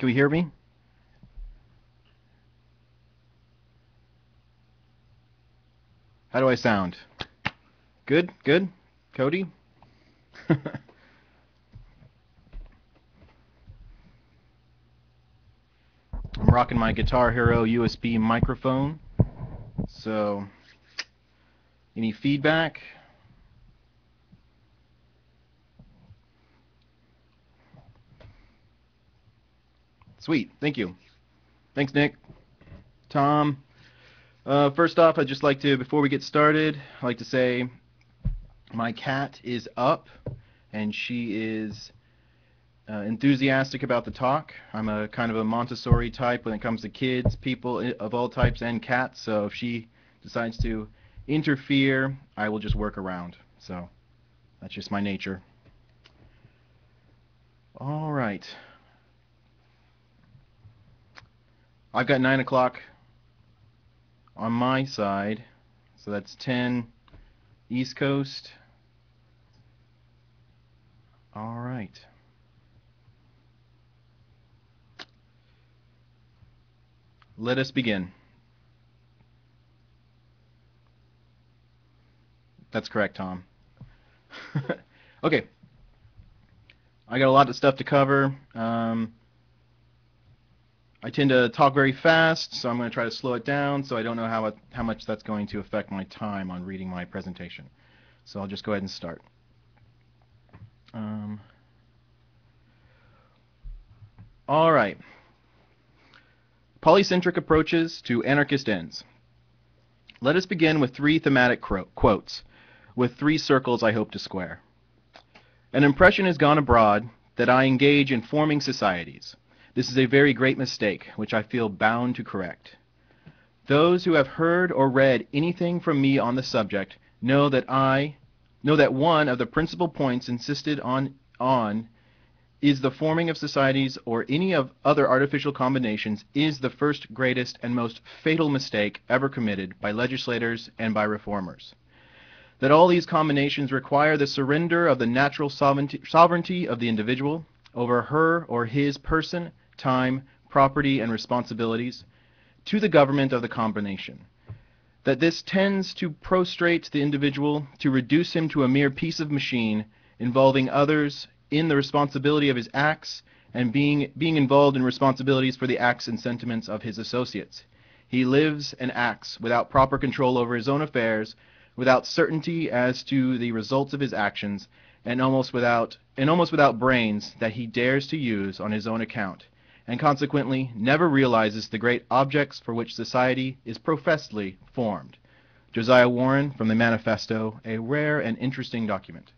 Can we hear me? How do I sound? Good? Good? Cody? I'm rocking my Guitar Hero USB microphone. So, any feedback? Sweet, thank you. Thanks, Nick. Tom. First off, I'd just like to, before we get started, I'd like to say my cat is up, and she is enthusiastic about the talk. I'm a kind of a Montessori type when it comes to kids, people of all types, and cats, so if she decides to interfere, I will just work around. So that's just my nature. All right. I've got 9 o'clock on my side, so that's 10 East Coast. All right. Let us begin. That's correct, Tom. Okay. I got a lot of stuff to cover. I tend to talk very fast, so I'm going to try to slow it down, so I don't know how much that's going to affect my time on reading my presentation. So I'll just go ahead and start. All right. Polycentric approaches to anarchist ends. Let us begin with 3 thematic quotes, with 3 circles I hope to square. An impression has gone abroad that I engage in forming societies. This is a very great mistake, which I feel bound to correct. Those who have heard or read anything from me on the subject know that one of the principal points insisted on is the forming of societies or any of other artificial combinations is the first greatest and most fatal mistake ever committed by legislators and by reformers. That all these combinations require the surrender of the natural sovereignty of the individual over her or his person, time, property, and responsibilities to the government of the combination. That this tends to prostrate the individual, to reduce him to a mere piece of machine, involving others in the responsibility of his acts and being involved in responsibilities for the acts and sentiments of his associates. He lives and acts without proper control over his own affairs, without certainty as to the results of his actions, and almost without brains that he dares to use on his own account, and consequently never realizes the great objects for which society is professedly formed. Josiah Warren from the Manifesto, a rare and interesting document.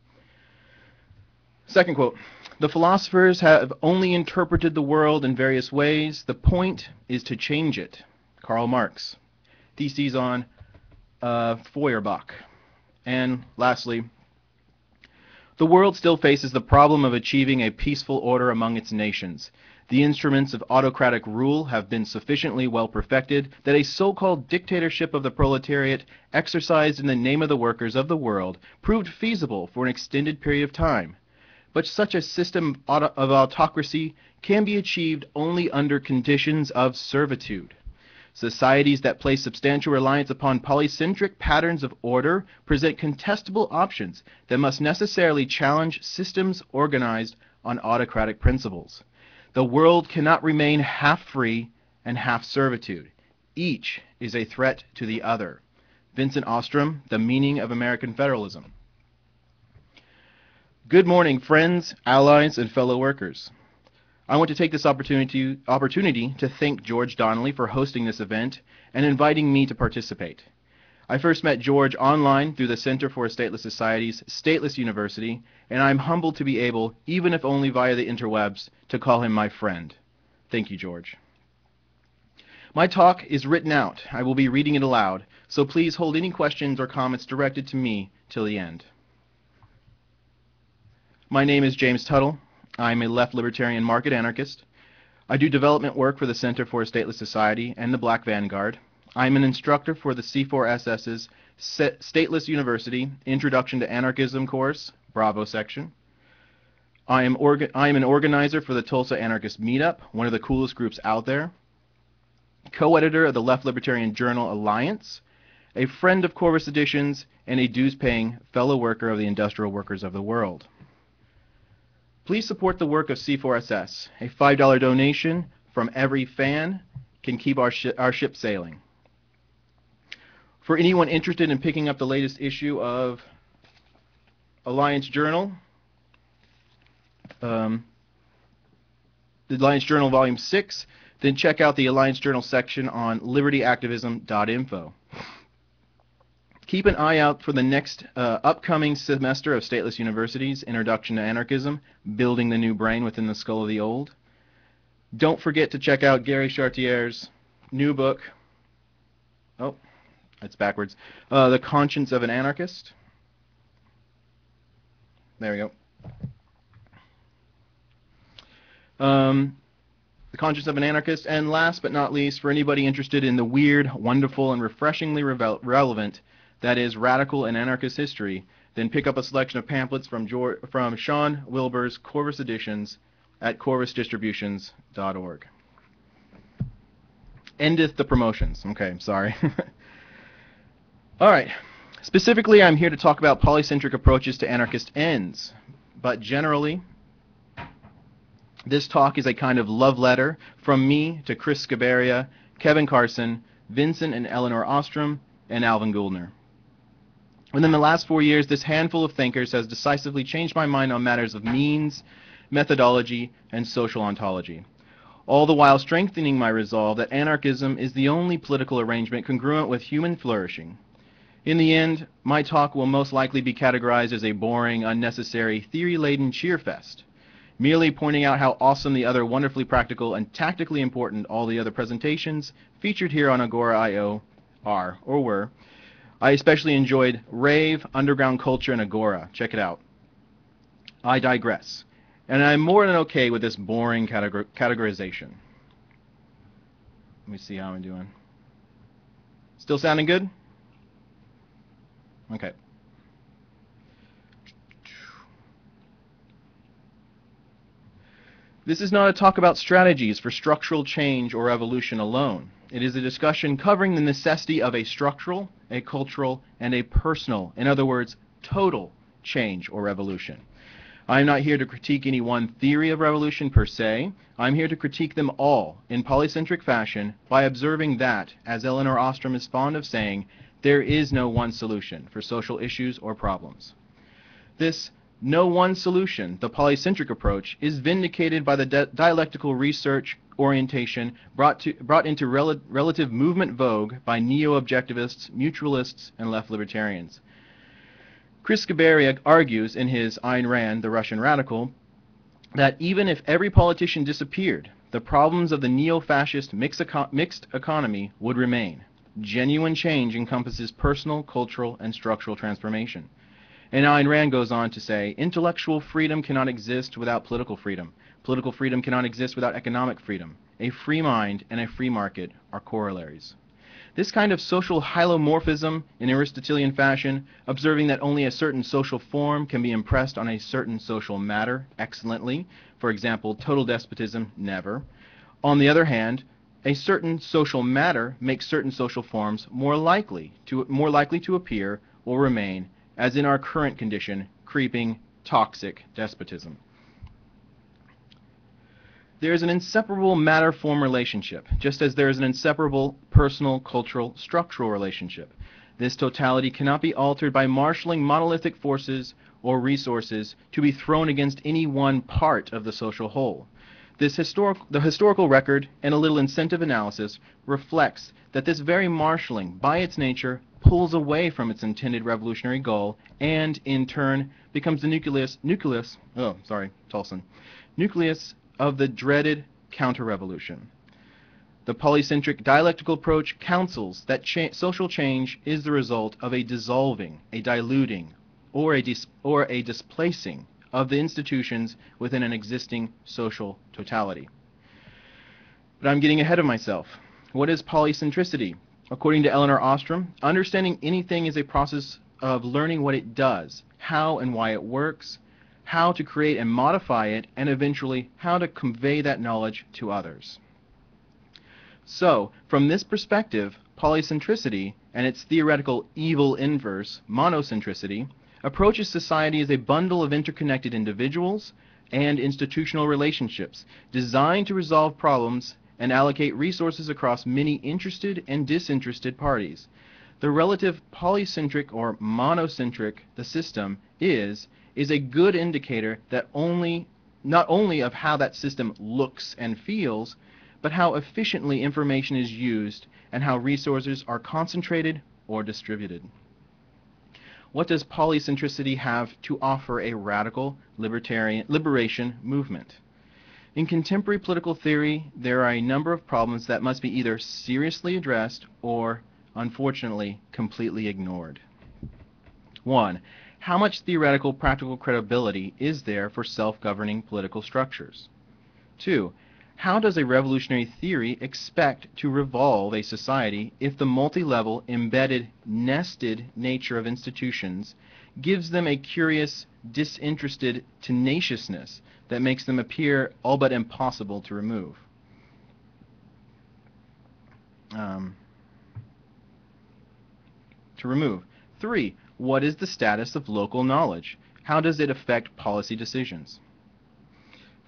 Second quote, the philosophers have only interpreted the world in various ways. The point is to change it. Karl Marx. Theses on Feuerbach. And lastly, the world still faces the problem of achieving a peaceful order among its nations. The instruments of autocratic rule have been sufficiently well perfected that a so-called dictatorship of the proletariat exercised in the name of the workers of the world proved feasible for an extended period of time. But such a system of autocracy can be achieved only under conditions of servitude. Societies that place substantial reliance upon polycentric patterns of order present contestable options that must necessarily challenge systems organized on autocratic principles. The world cannot remain half free and half servitude. Each is a threat to the other. Vincent Ostrom, The Meaning of American Federalism. Good morning, friends, allies, and fellow workers. I want to take this opportunity to thank George Donnelly for hosting this event and inviting me to participate. I first met George online through the Center for Stateless Societies, Stateless University, and I'm humbled to be able, even if only via the interwebs, to call him my friend. Thank you, George. My talk is written out. I will be reading it aloud, so please hold any questions or comments directed to me till the end. My name is James Tuttle. I'm a left libertarian market anarchist. I do development work for the Center for a Stateless Society and the Black Vanguard. I'm an instructor for the C4SS's Stateless University Introduction to Anarchism course, Bravo section. I am an organizer for the Tulsa Anarchist Meetup, one of the coolest groups out there. Co-editor of the Left Libertarian Journal Alliance, a friend of Corvus Editions, and a dues-paying fellow worker of the Industrial Workers of the World. Please support the work of C4SS. A $5 donation from every fan can keep our ship sailing. For anyone interested in picking up the latest issue of Alliance Journal, the Alliance Journal Volume 6, then check out the Alliance Journal section on libertyactivism.info. Keep an eye out for the next upcoming semester of Stateless University's Introduction to Anarchism, Building the New Brain Within the Skull of the Old. Don't forget to check out Gary Chartier's new book, oh, that's backwards, The Conscience of an Anarchist. There we go. The Conscience of an Anarchist. And last but not least, for anybody interested in the weird, wonderful, and refreshingly relevant, that is, radical and anarchist history, then pick up a selection of pamphlets from Sean Wilbur's Corvus Editions at corvusdistributions.org. Endeth the promotions. Okay, I'm sorry. All right. Specifically, I'm here to talk about polycentric approaches to anarchist ends, but generally, this talk is a kind of love letter from me to Chris Scabaria, Kevin Carson, Vincent and Eleanor Ostrom, and Alvin Gouldner. Within the last 4 years, this handful of thinkers has decisively changed my mind on matters of means, methodology, and social ontology, all the while strengthening my resolve that anarchism is the only political arrangement congruent with human flourishing. In the end, my talk will most likely be categorized as a boring, unnecessary, theory-laden cheerfest, merely pointing out how awesome the other wonderfully practical and tactically important all the other presentations featured here on Agora.io are, or were. I especially enjoyed Rave, Underground Culture, and Agora. Check it out. I digress. And I'm more than okay with this boring categorization. Let me see how I'm doing. Still sounding good? Okay. This is not a talk about strategies for structural change or evolution alone. It is a discussion covering the necessity of a structural, a cultural, and a personal, in other words, total change or revolution. I am not here to critique any one theory of revolution per se. I'm here to critique them all in polycentric fashion by observing that, as Eleanor Ostrom is fond of saying, there is no one solution for social issues or problems. This no one solution, the polycentric approach, is vindicated by the dialectical research orientation brought into relative movement vogue by neo-objectivists, mutualists, and left libertarians. Chris Scabaria argues in his Ayn Rand, the Russian Radical, that even if every politician disappeared, the problems of the neo-fascist mixed economy would remain. Genuine change encompasses personal, cultural, and structural transformation. And Ayn Rand goes on to say, intellectual freedom cannot exist without political freedom. Political freedom cannot exist without economic freedom. A free mind and a free market are corollaries. This kind of social hylomorphism in Aristotelian fashion, observing that only a certain social form can be impressed on a certain social matter excellently, for example, total despotism, never. On the other hand, a certain social matter makes certain social forms more likely to appear or remain, as in our current condition, creeping, toxic despotism. There is an inseparable matter-form relationship, just as there is an inseparable personal, cultural, structural relationship. This totality cannot be altered by marshalling monolithic forces or resources to be thrown against any one part of the social whole. The historical record and a little incentive analysis reflects that this very marshalling, by its nature, pulls away from its intended revolutionary goal and, in turn, becomes the nucleus of the dreaded counter-revolution. The polycentric dialectical approach counsels that social change is the result of a dissolving, a diluting, or a displacing of the institutions within an existing social totality. But I'm getting ahead of myself. What is polycentricity? According to Eleanor Ostrom, understanding anything is a process of learning what it does, how and why it works, how to create and modify it, and eventually how to convey that knowledge to others. So, from this perspective, polycentricity and its theoretical evil inverse, monocentricity, approaches society as a bundle of interconnected individuals and institutional relationships designed to resolve problems and allocate resources across many interested and disinterested parties. The relative polycentric or monocentric the system is a good indicator that not only of how that system looks and feels, but how efficiently information is used and how resources are concentrated or distributed. What does polycentricity have to offer a radical liberation movement? In contemporary political theory, there are a number of problems that must be either seriously addressed or, unfortunately, completely ignored. 1. How much theoretical practical credibility is there for self-governing political structures? 2. How does a revolutionary theory expect to revolve a society if the multi-level, embedded, nested nature of institutions gives them a curious, disinterested tenaciousness that makes them appear all but impossible to remove? To remove. 3. What is the status of local knowledge? How does it affect policy decisions?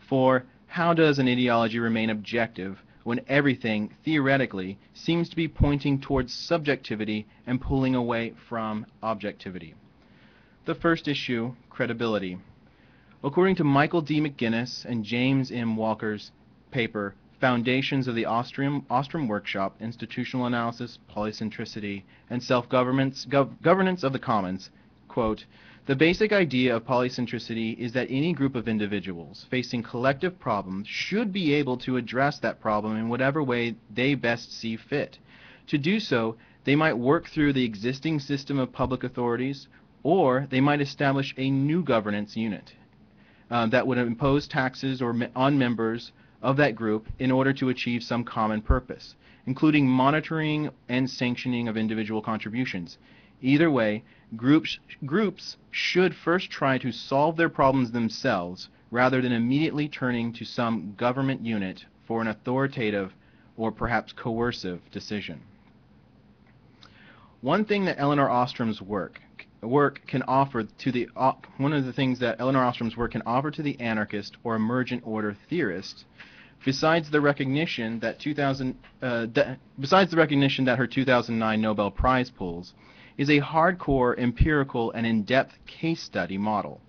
4. How does an ideology remain objective when everything, theoretically, seems to be pointing towards subjectivity and pulling away from objectivity? The first issue, credibility. According to Michael D. McGinnis and James M. Walker's paper, Foundations of the Ostrom Workshop, Institutional Analysis, Polycentricity, and Self-Governance of the Commons, quote, the basic idea of polycentricity is that any group of individuals facing collective problems should be able to address that problem in whatever way they best see fit. To do so, they might work through the existing system of public authorities, or they might establish a new governance unit that would impose taxes on members of that group in order to achieve some common purpose, including monitoring and sanctioning of individual contributions. Either way, groups should first try to solve their problems themselves rather than immediately turning to some government unit for an authoritative or perhaps coercive decision. One thing that Elinor Ostrom's work can offer to the anarchist or emergent order theorist, besides the recognition that her 2009 Nobel Prize pulls, is a hardcore, empirical, and in-depth case study model.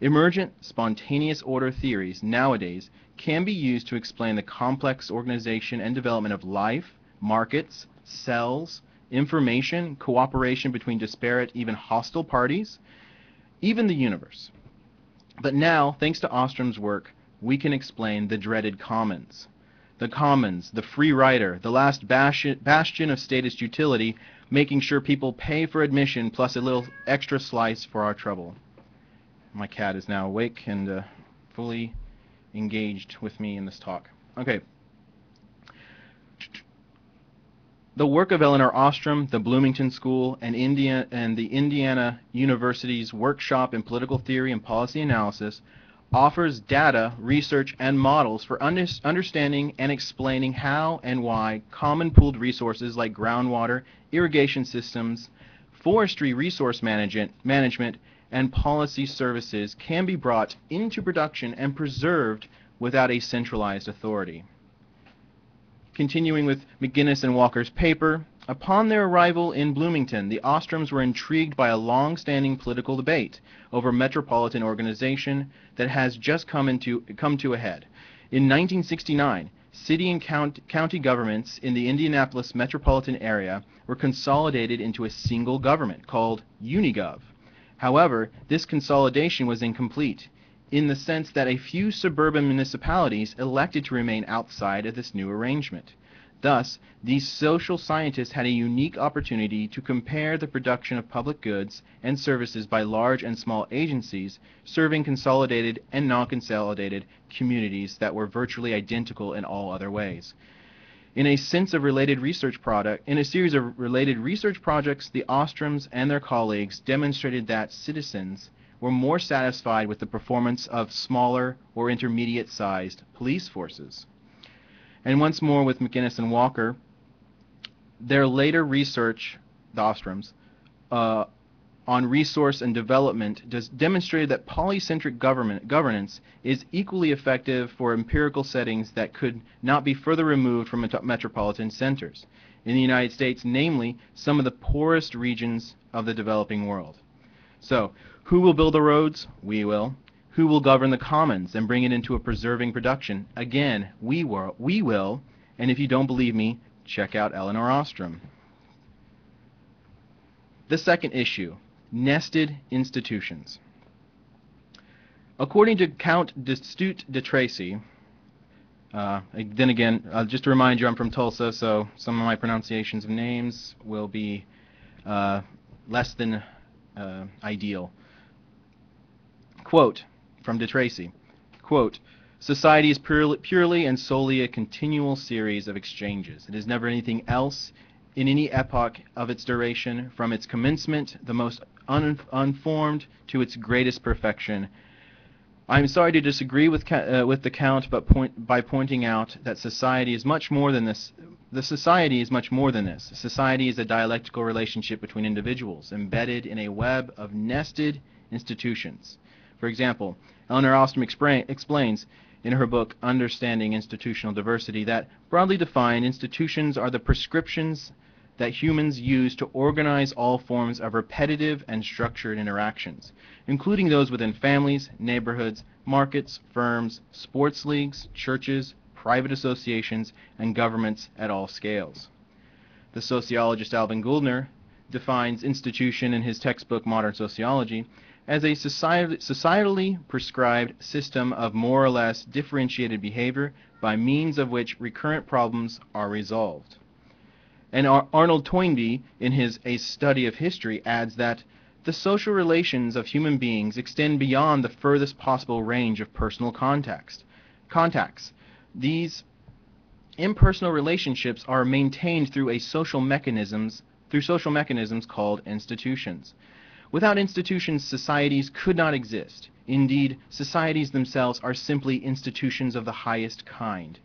Emergent, spontaneous order theories nowadays can be used to explain the complex organization and development of life, markets, cells, information, cooperation between disparate, even hostile parties, even the universe. But now, thanks to Ostrom's work, we can explain the dreaded commons. The commons, the free rider, the last bastion of statist utility, making sure people pay for admission plus a little extra slice for our trouble. My cat is now awake and fully engaged with me in this talk. Okay. The work of Elinor Ostrom, the Bloomington School, and the Indiana University's Workshop in Political Theory and Policy Analysis offers data, research, and models for understanding and explaining how and why common pooled resources like groundwater, irrigation systems, forestry resource management, and policy services can be brought into production and preserved without a centralized authority. Continuing with McGinnis and Walker's paper, upon their arrival in Bloomington, the Ostroms were intrigued by a long-standing political debate over metropolitan organization that has just come to a head. In 1969, city and county governments in the Indianapolis metropolitan area were consolidated into a single government called Unigov. However, this consolidation was incomplete, in the sense that a few suburban municipalities elected to remain outside of this new arrangement. Thus, these social scientists had a unique opportunity to compare the production of public goods and services by large and small agencies serving consolidated and non-consolidated communities that were virtually identical in all other ways. In a series of related research projects, the Ostroms and their colleagues demonstrated that citizens were more satisfied with the performance of smaller or intermediate-sized police forces. And once more with McInnes and Walker, their later research, the Ostroms, on resource and development demonstrated that polycentric governance is equally effective for empirical settings that could not be further removed from metropolitan centers. In the United States, namely, some of the poorest regions of the developing world. So, who will build the roads? We will. Who will govern the commons and bring it into a preserving production? Again, we will. And if you don't believe me, check out Elinor Ostrom. The second issue, nested institutions. According to Count Destutt de Tracy, then again, just to remind you, I'm from Tulsa, so some of my pronunciations of names will be less than ideal. Quote from de Tracy, quote, "Society is purely and solely a continual series of exchanges. It is never anything else in any epoch of its duration, from its commencement, the most unformed, to its greatest perfection. I am sorry to disagree with the Count, but by pointing out that society is much more than this. The society is much more than this. Society is a dialectical relationship between individuals, embedded in a web of nested institutions. For example, Elinor Ostrom explains in her book Understanding Institutional Diversity that, broadly defined, institutions are the prescriptions that humans use to organize all forms of repetitive and structured interactions, including those within families, neighborhoods, markets, firms, sports leagues, churches, private associations, and governments at all scales." The sociologist Alvin Gouldner defines institution in his textbook Modern Sociology as a societally prescribed system of more or less differentiated behavior by means of which recurrent problems are resolved. And Arnold Toynbee, in his A Study of History, adds that the social relations of human beings extend beyond the furthest possible range of personal contacts. These impersonal relationships are maintained through social mechanisms called institutions. Without institutions, societies could not exist. Indeed, societies themselves are simply institutions of the highest kind.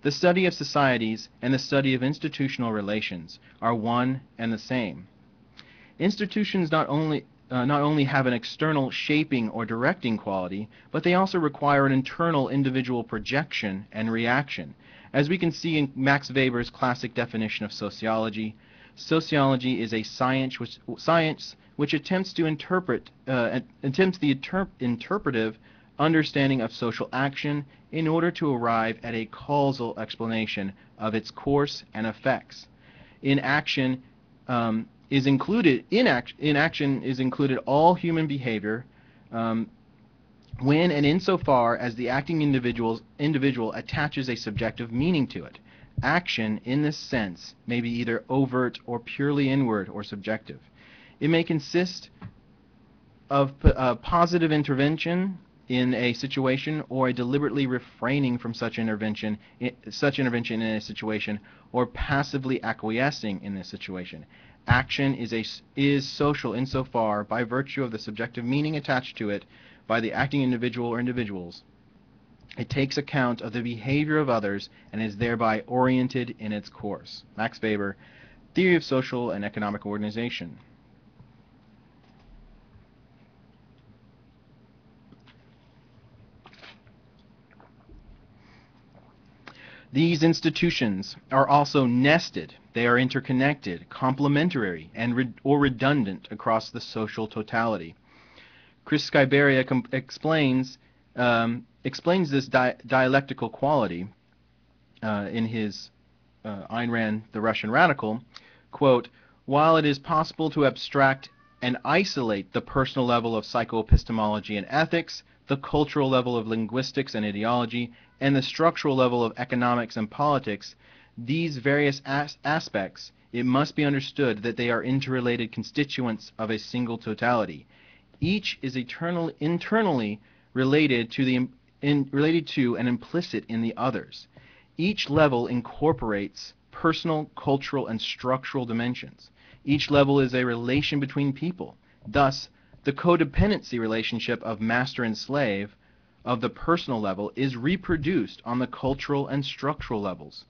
The study of societies and the study of institutional relations are one and the same. Institutions not only have an external shaping or directing quality, but they also require an internal individual projection and reaction. As we can see in Max Weber's classic definition of sociology, sociology is a science which attempts the interpretive understanding of social action in order to arrive at a causal explanation of its course and effects. In action is included all human behavior when and insofar as the acting individual attaches a subjective meaning to it. Action, in this sense, may be either overt or purely inward or subjective. It may consist of positive intervention in a situation, or a deliberately refraining from such intervention in a situation, or passively acquiescing in this situation. Action is social insofar, by virtue of the subjective meaning attached to it by the acting individual or individuals, it takes account of the behavior of others and is thereby oriented in its course. Max Weber, Theory of Social and Economic Organization. These institutions are also nested. They are interconnected, complementary, or redundant across the social totality. Chris Skyberia explains this dialectical quality in his Ayn Rand, The Russian Radical. Quote, "While it is possible to abstract and isolate the personal level of psychoepistemology and ethics, the cultural level of linguistics and ideology, and the structural level of economics and politics, these various aspects, it must be understood that they are interrelated constituents of a single totality. Each is internally related to and implicit in the others. Each level incorporates personal, cultural, and structural dimensions. Each level is a relation between people. Thus, The codependency relationship of master and slave of the personal level is reproduced on the cultural and structural levels.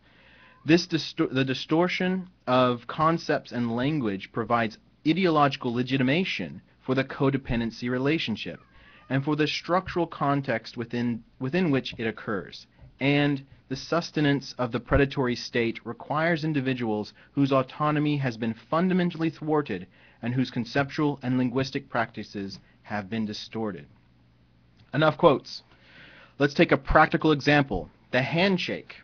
The distortion of concepts and language provides ideological legitimation for the codependency relationship and for the structural context within which it occurs. And the sustenance of the predatory state requires individuals whose autonomy has been fundamentally thwarted and whose conceptual and linguistic practices have been distorted. Enough quotes. Let's take a practical example, the handshake.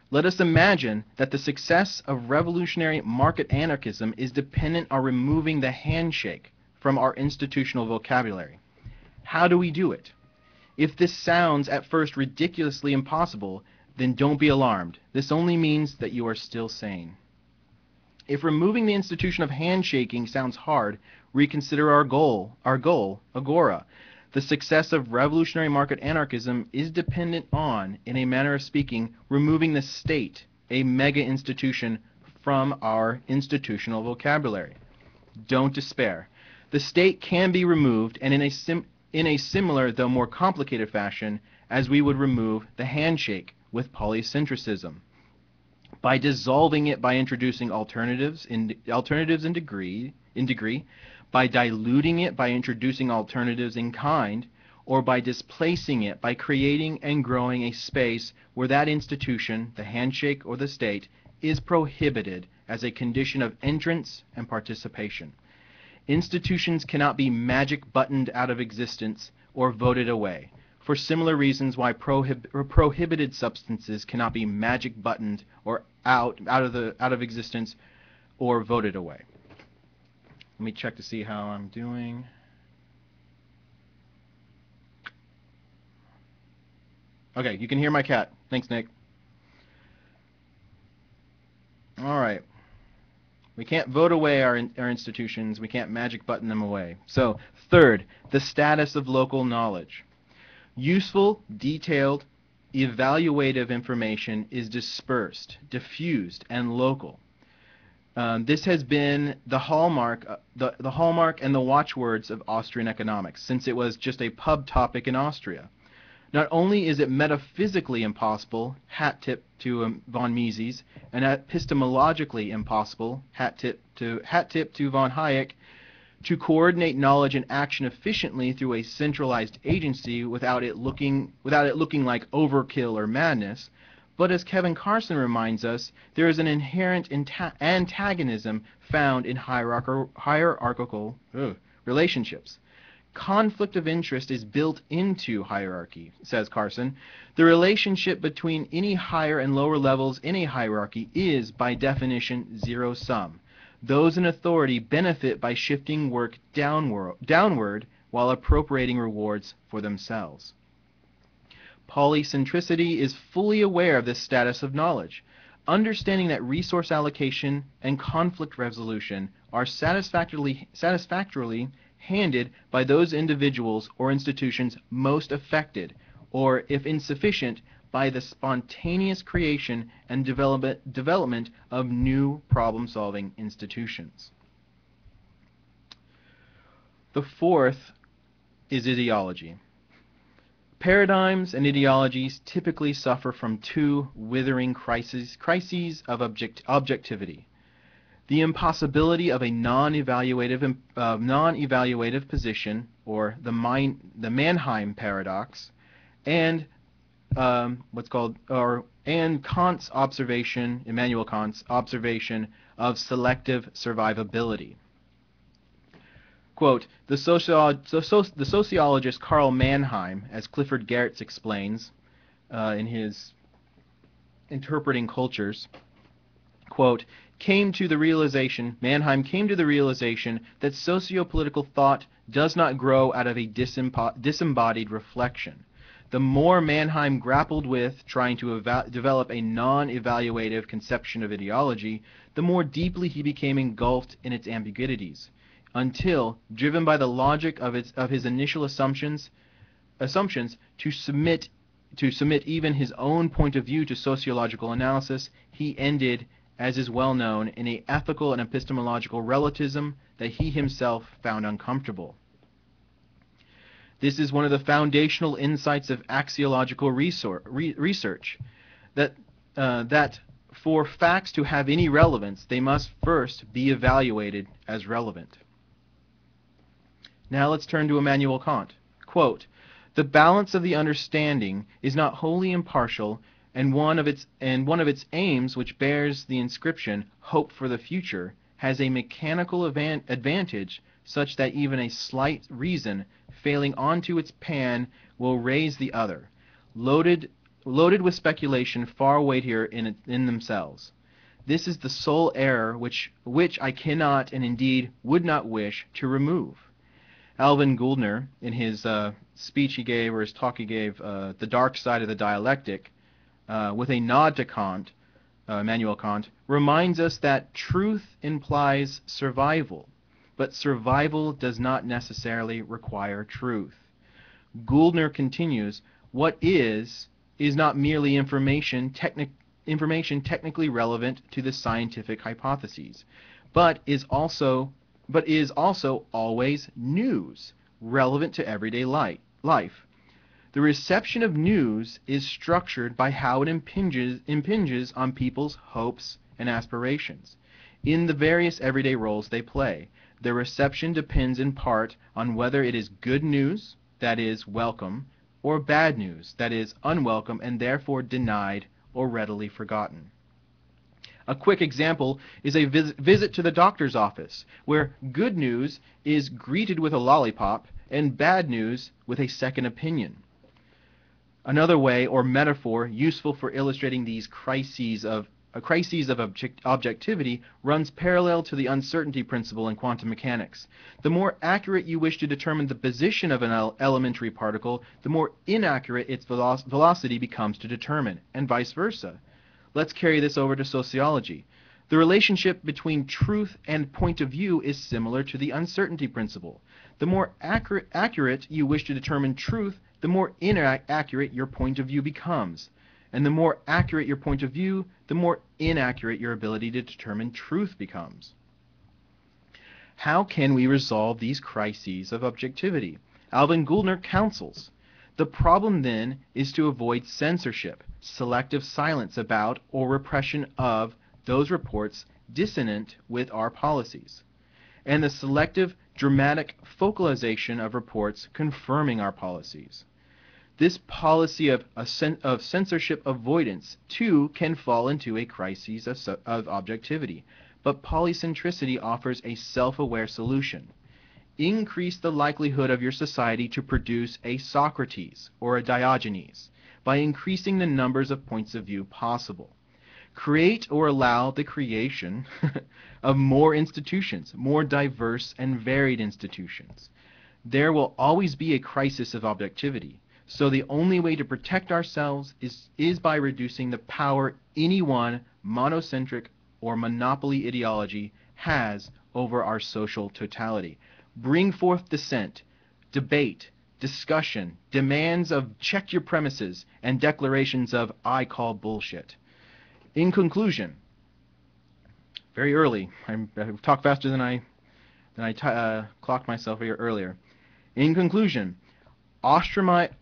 Let us imagine that the success of revolutionary market anarchism is dependent on removing the handshake from our institutional vocabulary. How do we do it? If this sounds at first ridiculously impossible, then don't be alarmed. This only means that you are still sane. If removing the institution of handshaking sounds hard, reconsider our goal, agora. The success of revolutionary market anarchism is dependent on, in a manner of speaking, removing the state, a mega-institution, from our institutional vocabulary. Don't despair. The state can be removed, and in a similar, though more complicated fashion, as we would remove the handshake with polycentrism. By dissolving it by introducing alternatives in degree, by diluting it by introducing alternatives in kind, or by displacing it by creating and growing a space where that institution, the handshake or the state, is prohibited as a condition of entrance and participation. Institutions cannot be magic buttoned out of existence or voted away, for similar reasons why prohibited substances cannot be magic buttoned or out of existence or voted away. Let me check to see how I'm doing. Okay, you can hear my cat. Thanks, Nick. All right. We can't vote away our institutions. We can't magic button them away. So, third, the status of local knowledge. Useful, detailed, evaluative information is dispersed, diffused, and local. This has been the hallmark, the hallmark and the watchwords of Austrian economics, since it was just a pub topic in Austria. Not only is it metaphysically impossible, hat tip to von Mises, and epistemologically impossible, hat tip to von Hayek, to coordinate knowledge and action efficiently through a centralized agency without it looking like overkill or madness. But as Kevin Carson reminds us, there is an inherent antagonism found in hierarchical relationships. Conflict of interest is built into hierarchy, says Carson. The relationship between any higher and lower levels in a hierarchy is, by definition, zero-sum. Those in authority benefit by shifting work downward while appropriating rewards for themselves. Polycentricity is fully aware of this status of knowledge, understanding that resource allocation and conflict resolution are satisfactorily handed by those individuals or institutions most affected, or, if insufficient, by the spontaneous creation and development of new problem-solving institutions. The fourth is ideology. Paradigms and ideologies typically suffer from two withering crises of objectivity. The impossibility of a non-evaluative position, or the Mannheim paradox, and Kant's observation, Immanuel Kant's observation of selective survivability. Quote, the sociologist Karl Mannheim, as Clifford Geertz explains in his Interpreting Cultures, quote, Mannheim came to the realization that socio-political thought does not grow out of a disembodied reflection. The more Mannheim grappled with trying to develop a non-evaluative conception of ideology, the more deeply he became engulfed in its ambiguities, until, driven by the logic of his initial assumptions, to submit even his own point of view to sociological analysis, he ended, as is well known, in an ethical and epistemological relativism that he himself found uncomfortable. This is one of the foundational insights of axiological research, that for facts to have any relevance, they must first be evaluated as relevant. Now let's turn to Immanuel Kant. Quote, "The balance of the understanding is not wholly impartial, and one of its aims, which bears the inscription hope for the future, has a mechanical advantage such that even a slight reason failing onto its pan will raise the other, loaded with speculation far weightier in themselves. This is the sole error which I cannot, and indeed would not wish, to remove." Alvin Gouldner, in his speech he gave, or his talk he gave, The Dark Side of the Dialectic, with a nod to Kant, Immanuel Kant, reminds us that truth implies survival, but survival does not necessarily require truth. Gouldner continues, "What is not merely information technically relevant to the scientific hypotheses, but is also always news, relevant to everyday life. The reception of news is structured by how it impinges on people's hopes and aspirations. In the various everyday roles they play, their reception depends in part on whether it is good news, that is, welcome, or bad news, that is, unwelcome and therefore denied or readily forgotten. A quick example is a visit to the doctor's office, where good news is greeted with a lollipop and bad news with a second opinion. Another way or metaphor useful for illustrating these crises of objectivity runs parallel to the uncertainty principle in quantum mechanics. The more accurate you wish to determine the position of an elementary particle, the more inaccurate its velocity becomes to determine, and vice versa. Let's carry this over to sociology. The relationship between truth and point of view is similar to the uncertainty principle. The more accurate you wish to determine truth, the more inaccurate your point of view becomes. And the more accurate your point of view, the more inaccurate your ability to determine truth becomes. How can we resolve these crises of objectivity? Alvin Gouldner counsels, "The problem then is to avoid censorship, selective silence about or repression of those reports dissonant with our policies, and the selective dramatic focalization of reports confirming our policies. This policy of censorship avoidance, too, can fall into a crisis of objectivity, but polycentricity offers a self-aware solution. Increase the likelihood of your society to produce a Socrates or a Diogenes by increasing the numbers of points of view possible. Create or allow the creation of more institutions, more diverse and varied institutions. There will always be a crisis of objectivity. So the only way to protect ourselves is by reducing the power any one monocentric or monopoly ideology has over our social totality. Bring forth dissent, debate, discussion, demands of check your premises, and declarations of I call bullshit." In conclusion, very early, I've talked faster than I clocked myself here earlier. In conclusion, Ostromite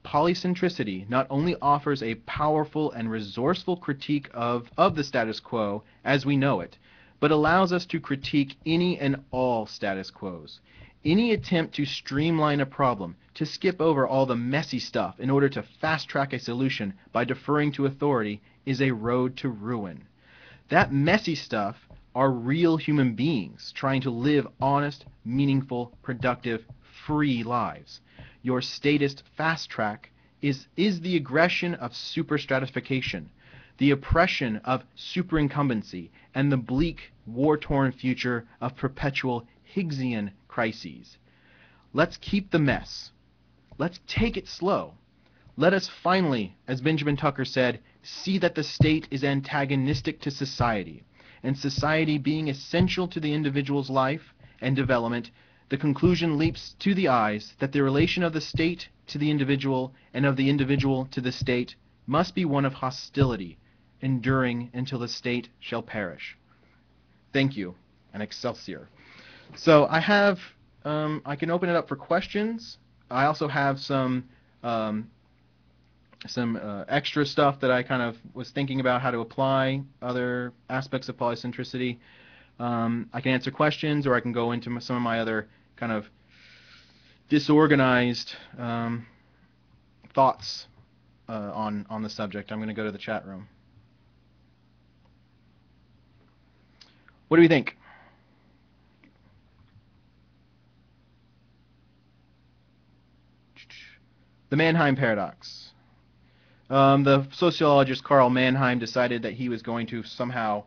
polycentricity not only offers a powerful and resourceful critique of the status quo as we know it, but allows us to critique any and all status quos. Any attempt to streamline a problem, to skip over all the messy stuff in order to fast-track a solution by deferring to authority, is a road to ruin. That messy stuff are real human beings trying to live honest, meaningful, productive, free lives. Your statist fast track is the aggression of superstratification, the oppression of superincumbency, and the bleak, war-torn future of perpetual Higgsian crises. Let's keep the mess. Let's take it slow. Let us finally, as Benjamin Tucker said, see that the state is antagonistic to society, and society being essential to the individual's life and development, the conclusion leaps to the eyes that the relation of the state to the individual and of the individual to the state must be one of hostility, enduring until the state shall perish. Thank you, and Excelsior. So I have, I can open it up for questions. I also have um, some extra stuff that I kind of was thinking about how to apply other aspects of polycentricity. I can answer questions, or I can go into some of my other kind of disorganized thoughts on the subject. I'm going to go to the chat room. What do we think? The Mannheim paradox. The sociologist Karl Mannheim decided that he was going to somehow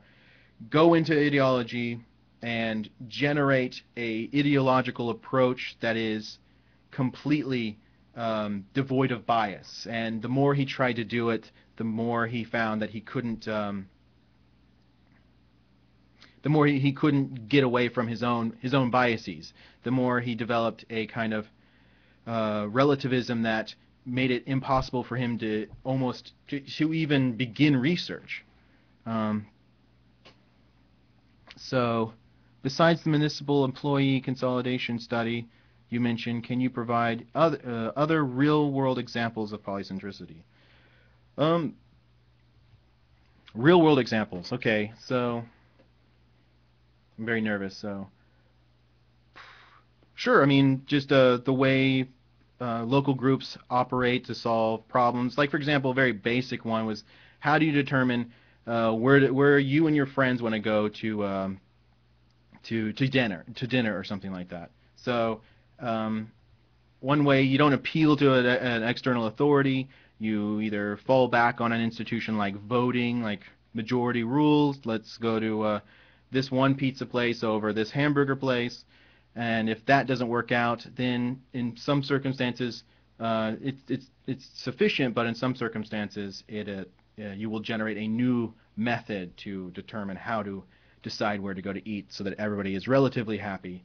go into ideology and generate a ideological approach that is completely devoid of bias. And the more he tried to do it, the more he found that he couldn't. The more he couldn't get away from his own biases. The more he developed a kind of relativism that made it impossible for him to to even begin research. So, besides the municipal employee consolidation study you mentioned, can you provide other real-world examples of polycentricity? Real-world examples. Okay, so I'm very nervous. So, sure. I mean, just the way local groups operate to solve problems. Like, for example, a very basic one was, how do you determine where you and your friends want to go to dinner or something like that? So one way, you don't appeal to an external authority. You either fall back on an institution like voting, like majority rules. Let's go to this one pizza place over this hamburger place. And if that doesn't work out, then in some circumstances it's sufficient, but in some circumstances you will generate a new method to determine how to decide where to go to eat so that everybody is relatively happy.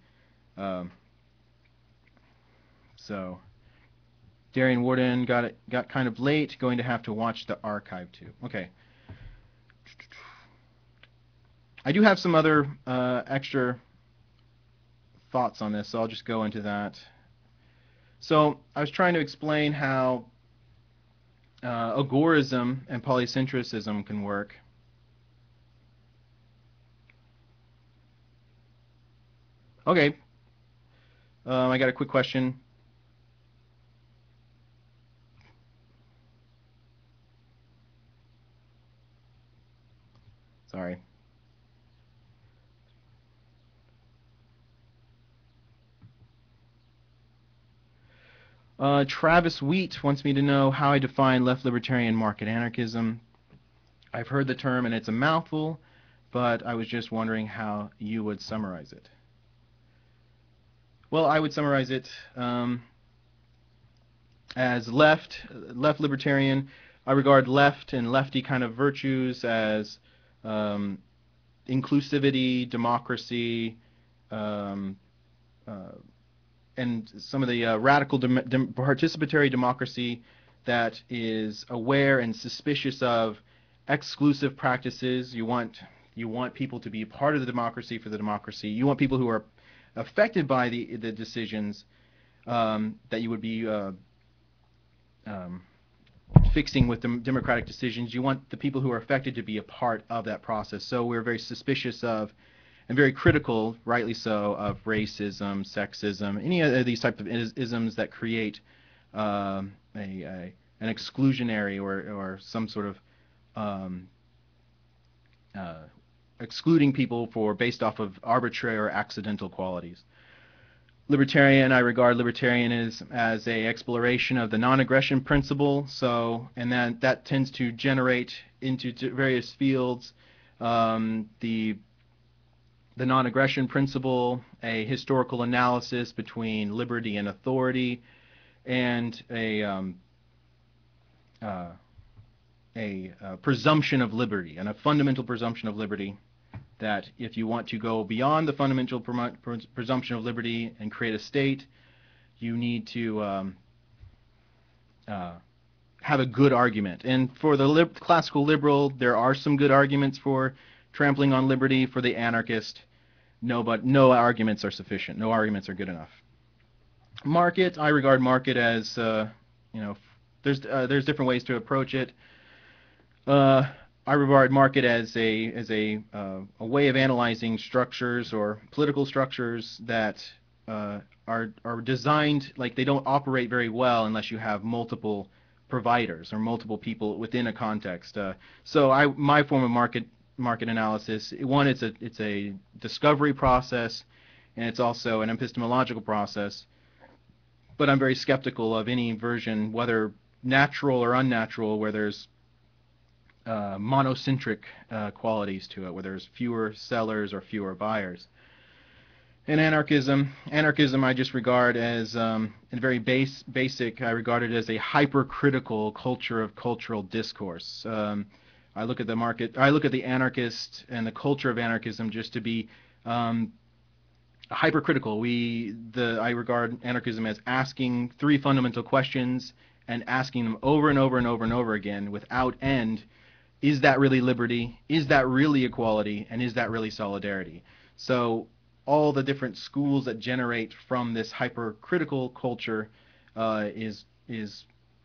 So Darian Warden got kind of late, going to have to watch the archive too. Okay. I do have some other extra thoughts on this, so I'll just go into that. So I was trying to explain how agorism and polycentricism can work. Okay. I got a quick question. Sorry. Travis Wheat wants me to know how I define left libertarian market anarchism. I've heard the term and it's a mouthful, but I was just wondering how you would summarize it. Well, I would summarize it as left libertarian. I regard left and lefty kind of virtues as inclusivity, democracy, and some of the radical participatory democracy that is aware and suspicious of exclusive practices. You want people to be part of the democracy for the democracy. You want people who are affected by the decisions that you would be fixing with democratic decisions. You want the people who are affected to be a part of that process. So we're very suspicious of and very critical, rightly so, of racism, sexism, any of these types of isms that create an exclusionary or some sort of excluding people based off of arbitrary or accidental qualities. Libertarian, I regard libertarianism as a exploration of the non-aggression principle. So, and that tends to generate into various fields the non-aggression principle, a historical analysis between liberty and authority, and a presumption of liberty, and a fundamental presumption of liberty, that if you want to go beyond the fundamental presumption of liberty and create a state, you need to have a good argument. And for the classical liberal, there are some good arguments for trampling on liberty. For the anarchist, no arguments are sufficient. No arguments are good enough. Market, I regard market as, you know, there's different ways to approach it. Uh, I regard market as a way of analyzing structures or political structures that are designed, like, they don't operate very well unless you have multiple providers or multiple people within a context. So my form of market analysis, one, it's a discovery process, and it's also an epistemological process. But I'm very skeptical of any version, whether natural or unnatural, where there's monocentric qualities to it, where there's fewer sellers or fewer buyers. And anarchism I just regard as, in very basic, I regard it as a hypercritical culture of cultural discourse. I look at the anarchist and the culture of anarchism just to be hypercritical. I regard anarchism as asking three fundamental questions and asking them over and over and over and over again without end. Is that really liberty? Is that really equality? And is that really solidarity? So all the different schools that generate from this hypercritical culture is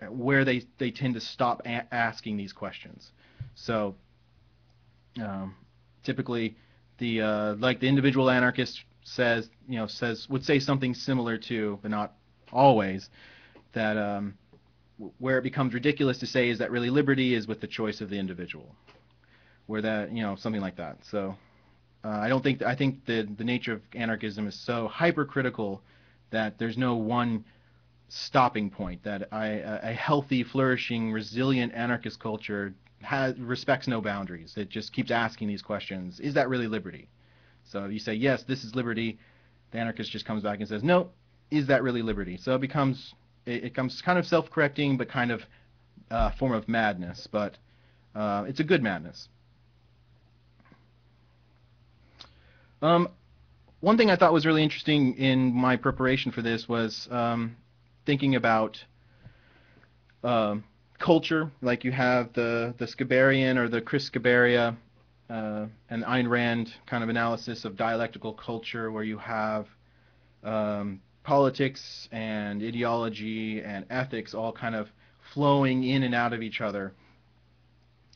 where they tend to stop asking these questions. So typically, the individual anarchist would say something similar to, but not always, that where it becomes ridiculous to say, is that really liberty, is with the choice of the individual, where that, something like that. So I think the nature of anarchism is so hypercritical that there's no one stopping point. That a healthy, flourishing, resilient anarchist culture respects no boundaries. It just keeps asking these questions. Is that really liberty? So if you say, yes, this is liberty, the anarchist just comes back and says, no, is that really liberty? So it becomes kind of self-correcting, but kind of form of madness. But it's a good madness. One thing I thought was really interesting in my preparation for this was thinking about culture. Like, you have the Skiberian or the Chris Skiberia and Ayn Rand kind of analysis of dialectical culture, where you have politics and ideology and ethics all kind of flowing in and out of each other.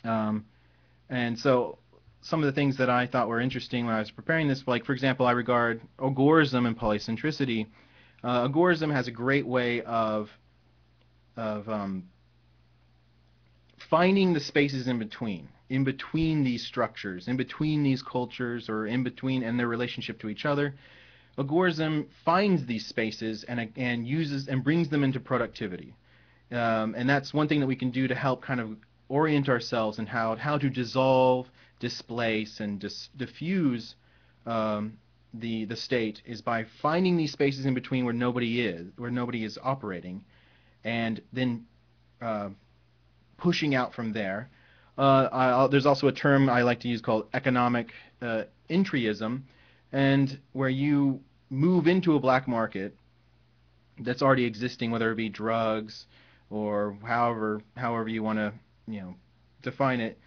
And so some of the things that I thought were interesting when I was preparing this, like, for example, I regard agorism and polycentricity. Agorism has a great way of finding the spaces in between these structures, in between these cultures, or in between and their relationship to each other. Agorism finds these spaces and uses and brings them into productivity. And that's one thing that we can do to help kind of orient ourselves in how to dissolve, displace, and diffuse the state, is by finding these spaces in between where nobody is operating, and then pushing out from there. There's also a term I like to use called economic entryism, and where you move into a black market that's already existing, whether it be drugs or however you want to define it,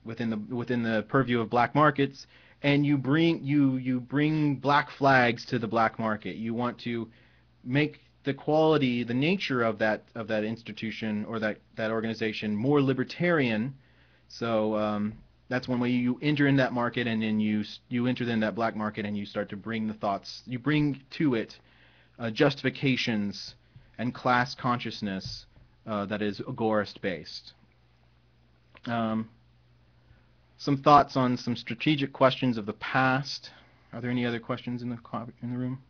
within the purview of black markets, and you bring black flags to the black market. You want to make the quality, the nature of that institution or that organization more libertarian. So that's one way you enter in that market, and then you enter in that black market, and you start to bring the thoughts, you bring to it justifications and class consciousness that is agorist based. Some thoughts on some strategic questions of the past. Are there any other questions in the room?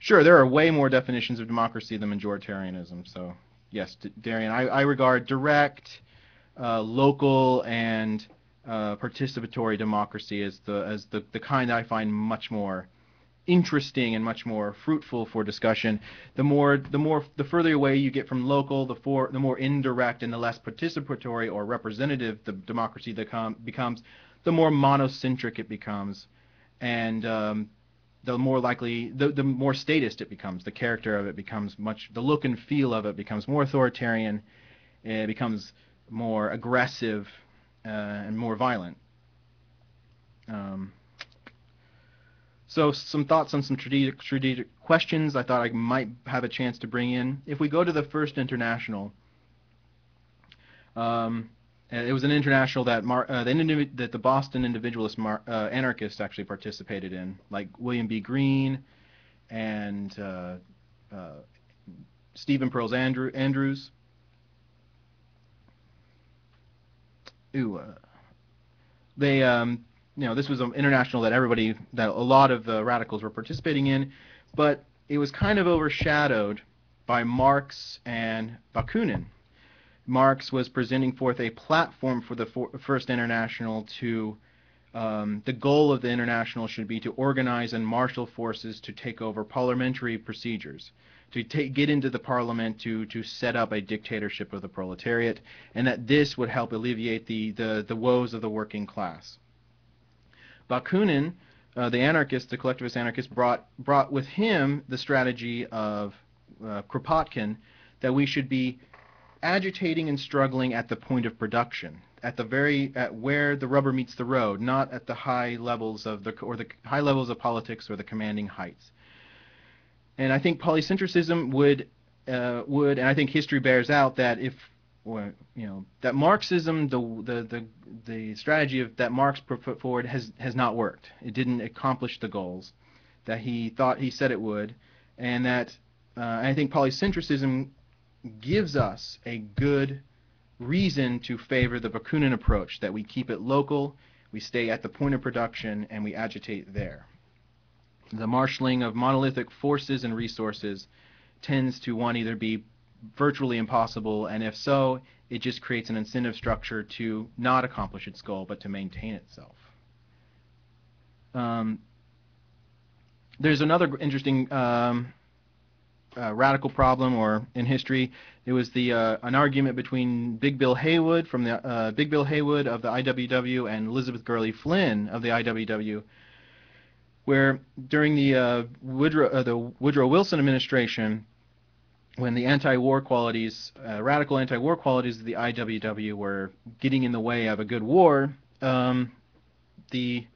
Sure, there are way more definitions of democracy than majoritarianism. So yes, Darian, I regard direct, local, and participatory democracy as the kind I find much more interesting and much more fruitful for discussion. The further away you get from local, the more indirect and the less participatory or representative the democracy becomes, the more monocentric it becomes, and the more likely, the more statist it becomes. The character of it becomes the look and feel of it becomes more authoritarian. It becomes more aggressive and more violent. So some thoughts on some strategic questions I thought I might have a chance to bring in. If we go to the First International, it was an international that that the Boston individualist anarchists actually participated in, like William B. Greene and Stephen Pearls Andrews. They this was an international that a lot of the radicals were participating in, but it was kind of overshadowed by Marx and Bakunin. Marx was presenting forth a platform for the First International to the goal of the International should be to organize and marshal forces to take over parliamentary procedures, to get into the parliament to set up a dictatorship of the proletariat, and that this would help alleviate the woes of the working class. Bakunin, the collectivist anarchist, brought with him the strategy of Kropotkin, that we should be agitating and struggling at the point of production, at where the rubber meets the road, not at the high levels of the high levels of politics or the commanding heights. And I think polycentricism would, and I think history bears out that that Marxism, the strategy that Marx put forward has not worked. It didn't accomplish the goals that he said it would, and that I think polycentricism gives us a good reason to favor the Bakunin approach, that we keep it local, we stay at the point of production, and we agitate there. The marshalling of monolithic forces and resources tends to either be virtually impossible, and if so, it just creates an incentive structure to not accomplish its goal, but to maintain itself. There's another interesting radical problem, or in history, it was an argument between Big Bill Haywood of the IWW and Elizabeth Gurley Flynn of the IWW, where during the Woodrow Wilson administration, when the radical anti-war qualities of the IWW were getting in the way of a good war, the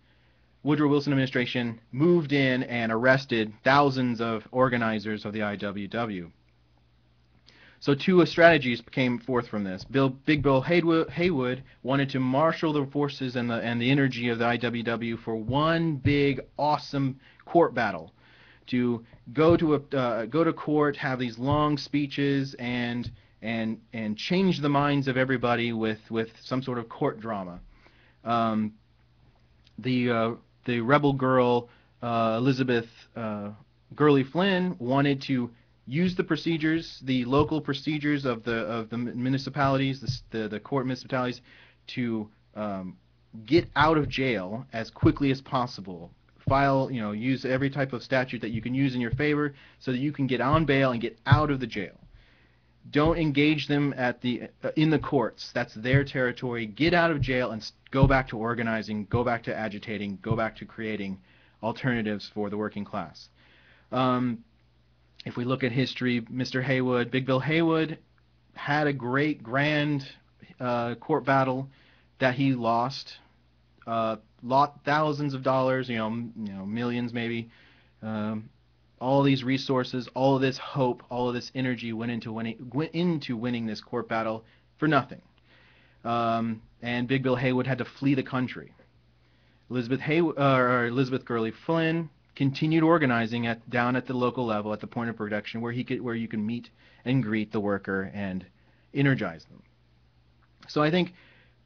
Woodrow Wilson administration moved in and arrested thousands of organizers of the IWW. So two strategies came forth from this. Big Bill Haywood wanted to marshal the forces and the energy of the IWW for one big, awesome court battle, to go to court, have these long speeches, and change the minds of everybody with some sort of court drama. The rebel girl Elizabeth Gurley Flynn wanted to use the local procedures of the municipalities, the court municipalities, to get out of jail as quickly as possible. Use every type of statute that you can use in your favor so that you can get on bail and get out of the jail. Don't engage them in the courts. That's their territory. Get out of jail and go back to organizing, go back to agitating, go back to creating alternatives for the working class. If we look at history, Big Bill Haywood, had a great, grand court battle that he lost. Thousands of dollars, millions maybe. All of these resources, all of this hope, all of this energy went into winning this court battle for nothing. And Big Bill Haywood had to flee the country. Elizabeth Gurley Flynn continued organizing down at the local level, at the point of production, where you can meet and greet the worker and energize them. So I think,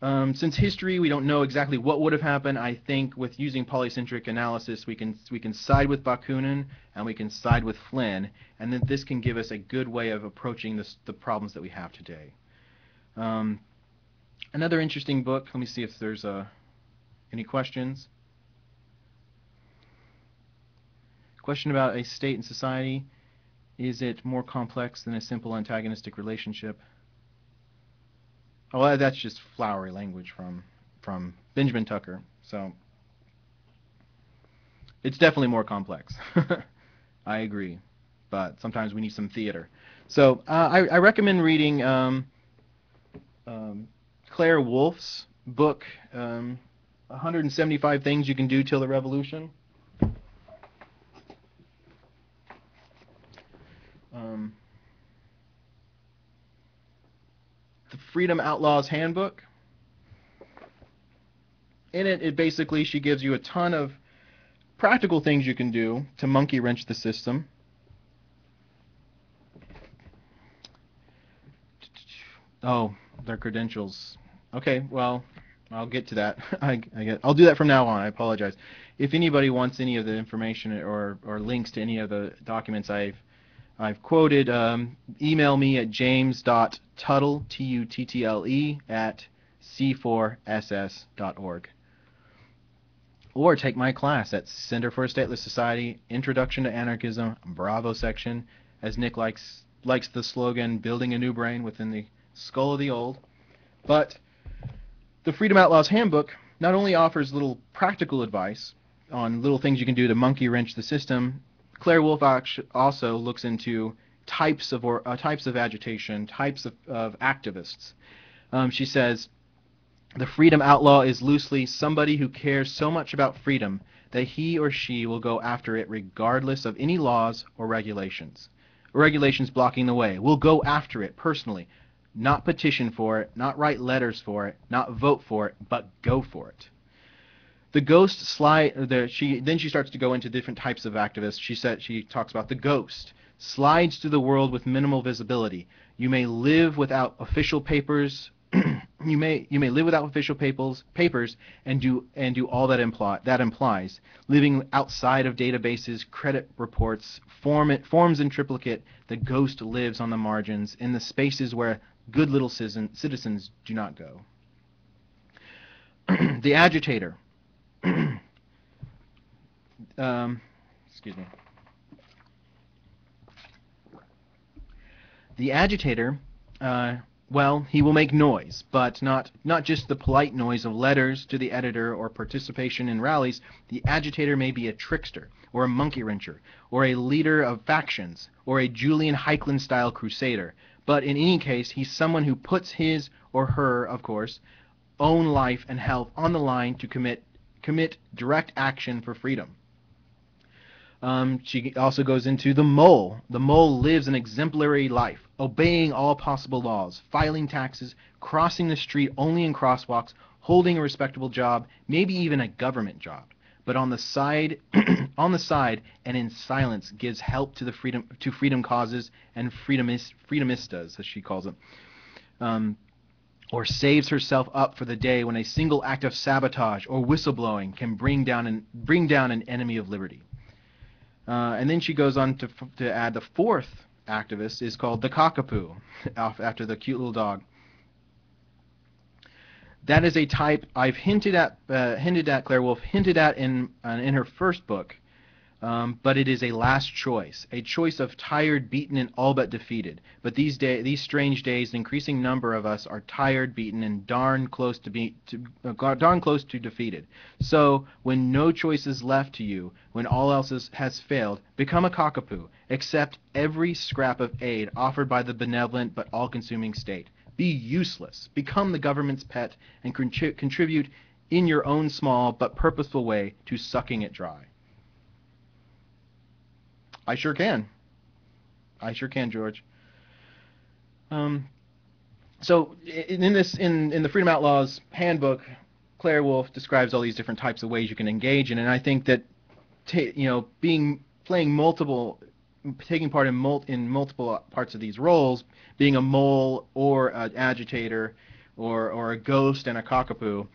since history, we don't know exactly what would have happened. I think with using polycentric analysis, we can side with Bakunin and we can side with Flynn, and then this can give us a good way of approaching the problems that we have today. Another interesting book. Let me see if there's any questions. Question about a state and society. Is it more complex than a simple antagonistic relationship? Oh, well, that's just flowery language from Benjamin Tucker. So it's definitely more complex. I agree, but sometimes we need some theater. So I recommend reading Claire Wolfe's book, 175 Things You Can Do Till the Revolution. Um, the Freedom Outlaws Handbook. In it basically she gives you a ton of practical things you can do to monkey wrench the system. Oh, their credentials. Okay, well, I'll get to that. I'll do that from now on. I apologize. If anybody wants any of the information or links to any of the documents I've quoted, email me at james.tuttle, Tuttle, at c4ss.org. Or take my class at Center for a Stateless Society, Introduction to Anarchism, Bravo section, as Nick likes the slogan, building a new brain within the skull of the old. But the Freedom Outlaws Handbook not only offers little practical advice on little things you can do to monkey wrench the system, Claire Wolfe also looks into types of agitation, types of activists. She says, the freedom outlaw is loosely somebody who cares so much about freedom that he or she will go after it regardless of any laws or regulations. Regulations blocking the way. Will go after it personally. Not petition for it, not write letters for it, not vote for it, but go for it. The ghost then she starts to go into different types of activists. She talks about the ghost. Slides through the world with minimal visibility. You may live without official papers. You may live without official papers and do all that implies living outside of databases, credit reports, forms in triplicate. The ghost lives on the margins in the spaces where good little citizens do not go. The agitator. Excuse me. The agitator. Well, he will make noise, but not just the polite noise of letters to the editor or participation in rallies. The agitator may be a trickster, or a monkey wrencher, or a leader of factions, or a Julian Heichland-style crusader. But in any case, he's someone who puts his, or her, of course, own life and health on the line to commit direct action for freedom. She also goes into the mole. The mole lives an exemplary life, obeying all possible laws, filing taxes, crossing the street only in crosswalks, holding a respectable job, maybe even a government job. But on the side, and in silence, gives help to freedom causes and freedomistas, as she calls them. Or saves herself up for the day when a single act of sabotage or whistleblowing can bring down an enemy of liberty. And then she goes on to add the fourth activist is called the cockapoo, after the cute little dog. That is a type I've hinted at. Claire Wolfe hinted at in her first book, but it is a last choice, a choice of tired, beaten, and all but defeated. But these strange days, an increasing number of us are tired, beaten, and darn close to defeated. So, when no choice is left to you, when all else has failed, become a cockapoo. Accept every scrap of aid offered by the benevolent but all-consuming state. Be useless. Become the government's pet and contribute in your own small but purposeful way to sucking it dry. I sure can, George. So in the Freedom Outlaws Handbook, Claire Wolfe describes all these different types of ways you can engage in, and I think that taking part in multiple parts of these roles, being a mole or an agitator or a ghost and a cockapoo,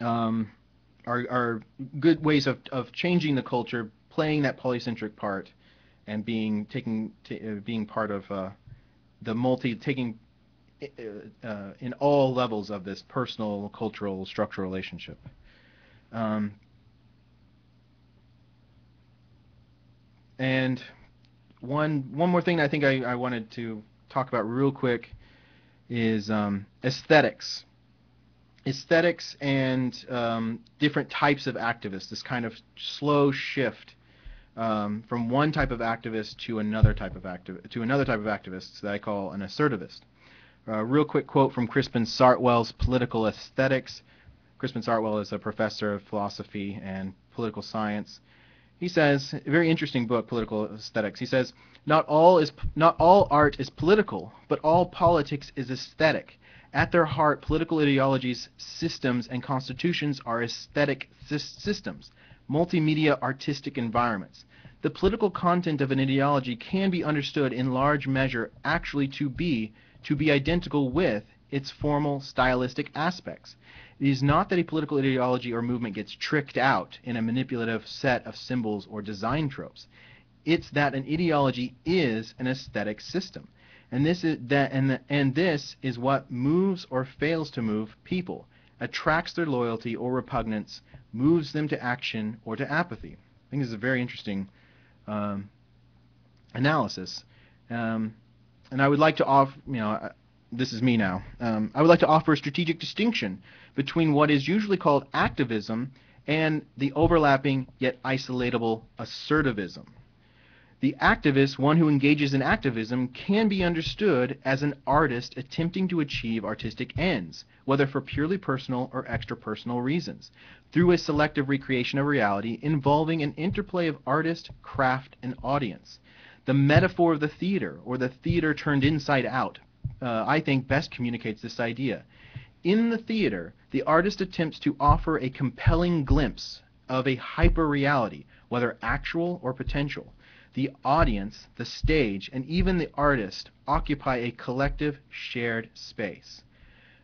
are good ways of changing the culture, playing that polycentric part, and being part of in all levels of this personal, cultural, structural relationship. And one more thing I think I wanted to talk about real quick is aesthetics. Aesthetics and different types of activists, this kind of slow shift from one type of activist to another type of activist that I call an assertivist. Real quick quote from Crispin Sartwell's Political Aesthetics. Crispin Sartwell is a professor of philosophy and political science. He says, a very interesting book, Political Aesthetics. He says, not all art is political, but all politics is aesthetic. At their heart, political ideologies, systems, and constitutions are aesthetic systems, multimedia artistic environments. The political content of an ideology can be understood in large measure actually to be identical with its formal stylistic aspects. It is not that a political ideology or movement gets tricked out in a manipulative set of symbols or design tropes. It's that an ideology is an aesthetic system. And this is what moves or fails to move people, attracts their loyalty or repugnance, moves them to action or to apathy. I think this is a very interesting analysis. And I would like to offer, this is me now. I would like to offer a strategic distinction between what is usually called activism and the overlapping yet isolatable assertivism. The activist, one who engages in activism, can be understood as an artist attempting to achieve artistic ends, whether for purely personal or extrapersonal reasons, through a selective recreation of reality involving an interplay of artist, craft, and audience. The metaphor of the theater, or the theater turned inside out, I think best communicates this idea. In the theater, the artist attempts to offer a compelling glimpse of a hyper-reality, whether actual or potential. The audience, the stage, and even the artist occupy a collective shared space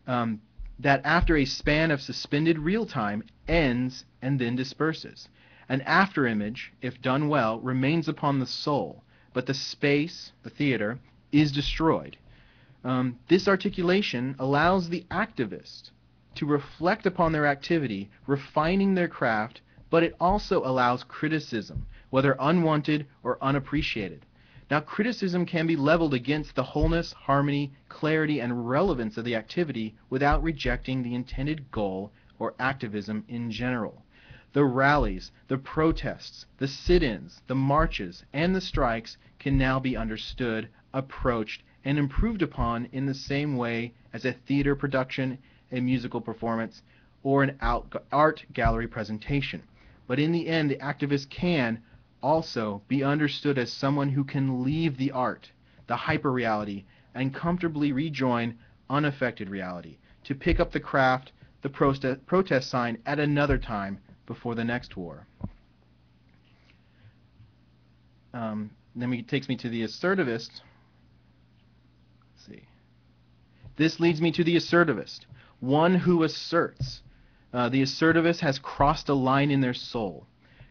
that after a span of suspended real time ends and then disperses. An afterimage, if done well, remains upon the soul, but the space, the theater, is destroyed. This articulation allows the activist to reflect upon their activity, refining their craft, but it also allows criticism, whether unwanted or unappreciated. Now, criticism can be leveled against the wholeness, harmony, clarity, and relevance of the activity without rejecting the intended goal or activism in general. The rallies, the protests, the sit-ins, the marches, and the strikes can now be understood, approached, and improved upon in the same way as a theater production, a musical performance, or an art gallery presentation. But in the end, the activist can also be understood as someone who can leave the art, the hyper-reality, and comfortably rejoin unaffected reality, to pick up the craft, the protest sign at another time before the next war. Then he takes me to the assertivist. Let's see. This leads me to the assertivist, one who asserts. The assertivist has crossed a line in their soul,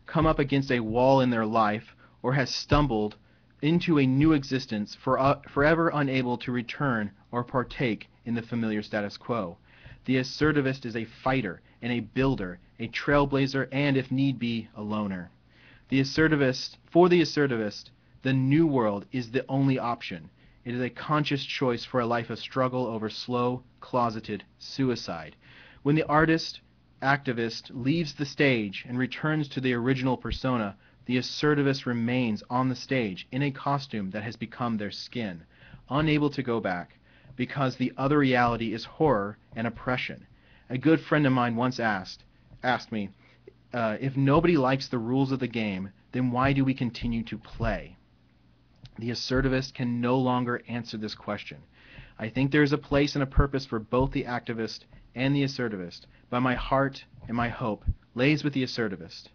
come up against a wall in their life, or has stumbled into a new existence, forever unable to return or partake in the familiar status quo. The assertivist is a fighter and a builder, a trailblazer, and, if need be, a loner. For the assertivist, the new world is the only option. It is a conscious choice for a life of struggle over slow, closeted suicide. When the activist leaves the stage and returns to the original persona, the assertivist remains on the stage in a costume that has become their skin, unable to go back, because the other reality is horror and oppression. A good friend of mine once asked me, if nobody likes the rules of the game, then why do we continue to play? The assertivist can no longer answer this question. I think there is a place and a purpose for both the activist and the assertivist, but my heart and my hope lays with the assertivist.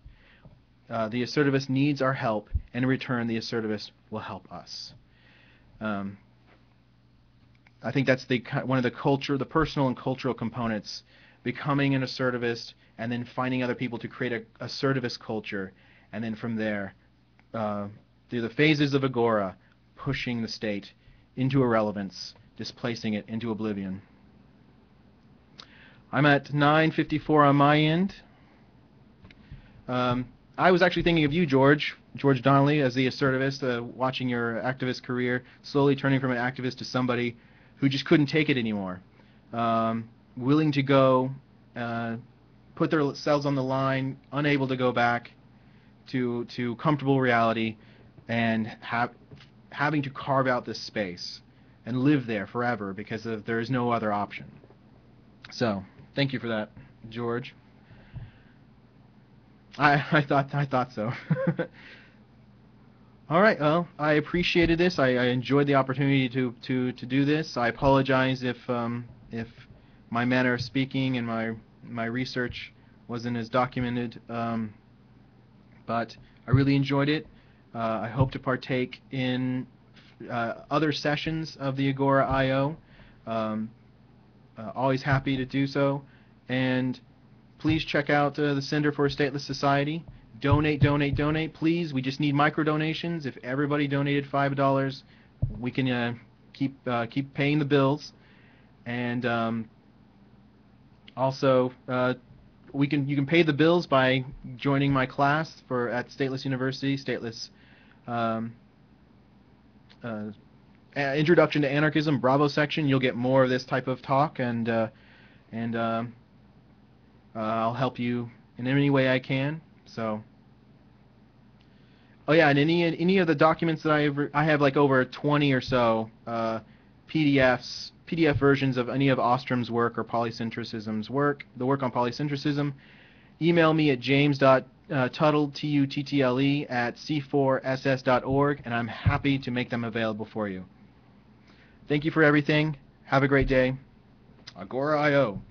The assertivist needs our help, and in return, the assertivist will help us. I think that's one of the personal and cultural components, becoming an assertivist, and then finding other people to create a assertivist culture, and then from there, through the phases of Agora, pushing the state into irrelevance, displacing it into oblivion. I'm at 9:54 on my end. I was actually thinking of you, George Donnelly, as the assertivist, watching your activist career, slowly turning from an activist to somebody who just couldn't take it anymore. Willing to go, put themselves on the line, unable to go back to comfortable reality, and having to carve out this space and live there forever because there is no other option. So, thank you for that, George. I thought so. All right. Well, I appreciated this. I enjoyed the opportunity to do this. I apologize if my manner of speaking and my research wasn't as documented, but I really enjoyed it. I hope to partake in other sessions of the Agora I/O. Um, Always happy to do so, and please check out the Center for a Stateless Society. Donate, donate, donate, please. We just need micro donations. If everybody donated $5, we can keep paying the bills. And also, you can pay the bills by joining my class at Stateless University, Stateless um, uh, Introduction to Anarchism, Bravo section. You'll get more of this type of talk, and I'll help you in any way I can. So, oh yeah, and any of the documents that I have like over 20 or so PDF versions of any of Ostrom's work or polycentricism's work, the work on polycentricism. Email me at james.tuttle, Tuttle, at c4ss.org, and I'm happy to make them available for you. Thank you for everything. Have a great day. Agora I/O.